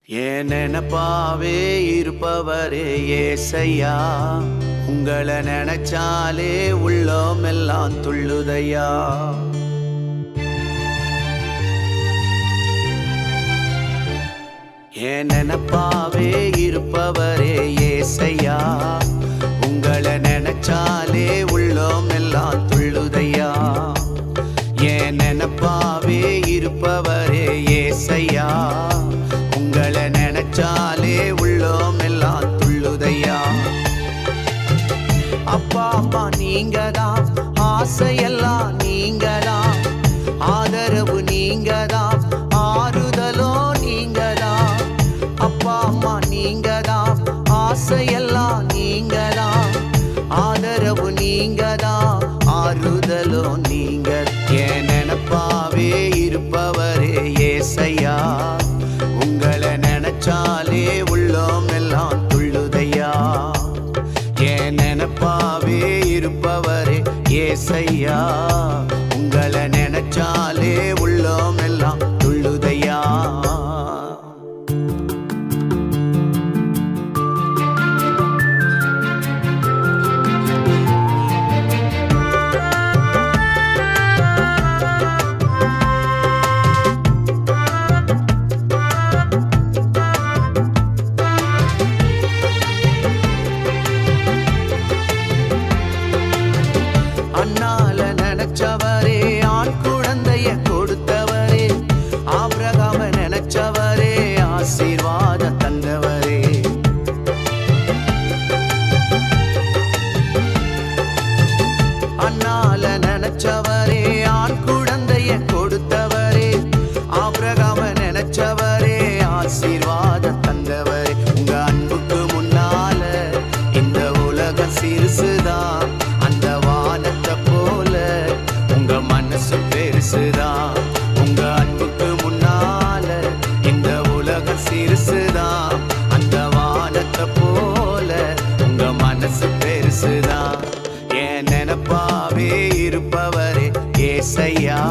ஏன் நினைப்பாவே இருப்பவரே ஏசையா, உங்களை நினைச்சாலே உள்ளம் எல்லாம் துள்ளுதையா. ஏன் நினைப்பாவே இருப்பவரே ஏசையா, உங்களை நினைச்சாலே உள்ளம் எல்லாம் துள்ளுதையா. ஏன் நினைப்பாவே இருப்பவரே ஏசையா, உங்களை நினைச்சாலே உள்ளம் எல்லாம் துள்ளுதையா. அப்பா அம்மா நீங்கதான், ஆசையெல்லாம் நீங்கதான், ஆதரவு நீங்கதான், ஆறுதலோ நீங்கதான். அப்பா அம்மா நீங்கதான், ஆசையெல்லாம் நீங்கதான், ஆதரவு நீங்கதான், ஆறுதலோ நீங்க. என் நினைப்பாவே இருப்பவரே ஏசையா, உங்களை நினைச்சாலே உள்ளம் எல்லாம் துள்ளுதையா. என் நினைப்பாவே இருப்பவரே ஏசையா, உங்களை நினைச்சாலே உள்ளம் எல்லாம் துள்ளுதையா. அண்ணால நினைச்சவரே, ஆண் குழந்தைய கொடுத்தவரே, ஆபிரகாம நினைச்சவரே, ஆசீர்வாதம் தந்தவரே. அண்ணால நினைச்சவரே, ஆண் குழந்தைய கொடுத்தவரே, ஆபிரகாம நினைச்சவரே, ஆசீர்வாதம் தந்தவரே. உங்க அன்புக்கு முன்னால இந்த உலகம் சிறுசுதான், அந்த வானத்தை போல உங்க மனசு பெருசுதான். உங்க அன்புக்கு முன்னால இந்த உலகம் சிறுசுதான், அந்த வானத்தை போல உங்க மனசு பெருசுதான். என் நினைப்பாவே இருப்பவரே ஏசையா,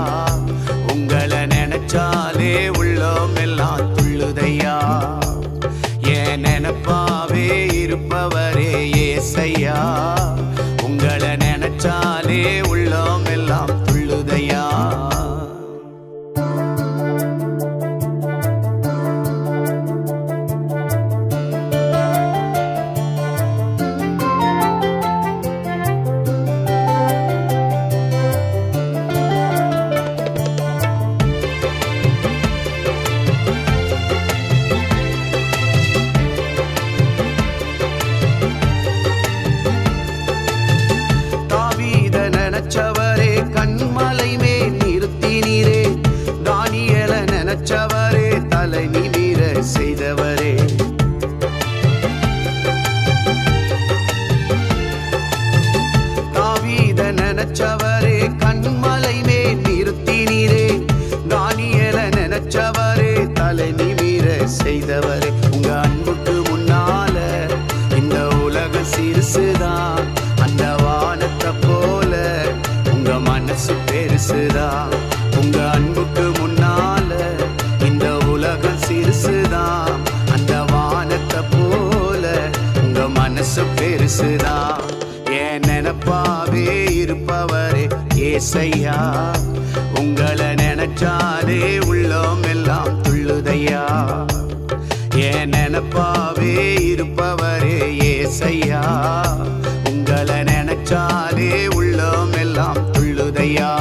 உங்களை நினைச்சாலே உள்ளம் எல்லாம் துள்ளுதையா. என் நினைப்பாவே இருப்பவரே ஏசையா, உங்களை நினைச்சாலே உள்ளம் எல்லாம் துள்ளுதையா. நினைச்சவரே கண்மலை மேல் நிறுத்தினீரே, தானியேல நினைச்சவரே தலை நிமிர செய்தவரே. தாவீத நினைச்சவரே கண்மலை மேல் நிறுத்தினீரே, தானியேல நினைச்சவரே தலை நிமிர செய்தவரே. உங்க அன்புக்கு முன்னால இந்த உலகம் சிறுசுதான், அந்த வானத்தை போல உங்க மனசு பெருசுதான். உங்க அன்புக்கு முன்னால இந்த உலகம் சிறுசுதான், அந்த வானத்தை போல உங்க மனசு பெருசுதான். என் நினைப்பாவே இருப்பவரே ஏசையா, உங்களை நினைச்சாலே உள்ளம் எல்லாம் துள்ளுதையா. என் நினைப்பாவே இருப்பவரே ஏசையா, உங்களை நினைச்சாலே உள்ளம் எல்லாம் துள்ளுதையா.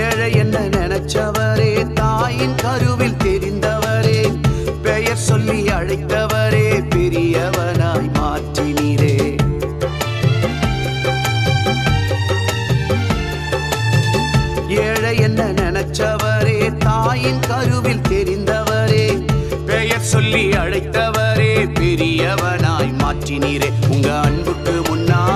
ஏழை என்ன நினைச்சவரே, தாயின் கருவில் தெரிந்தவரே, பெயர் சொல்லி அழைத்தவரே, பெரியவனாய் மாற்றினீரே. ஏழை என்ன நினைச்சவரே, தாயின் கருவில் தெரிந்தவரே, பெயர் சொல்லி அழைத்தவரே, பெரியவனாய் மாற்றினீரே. உங்க அன்புக்கு முன்னால்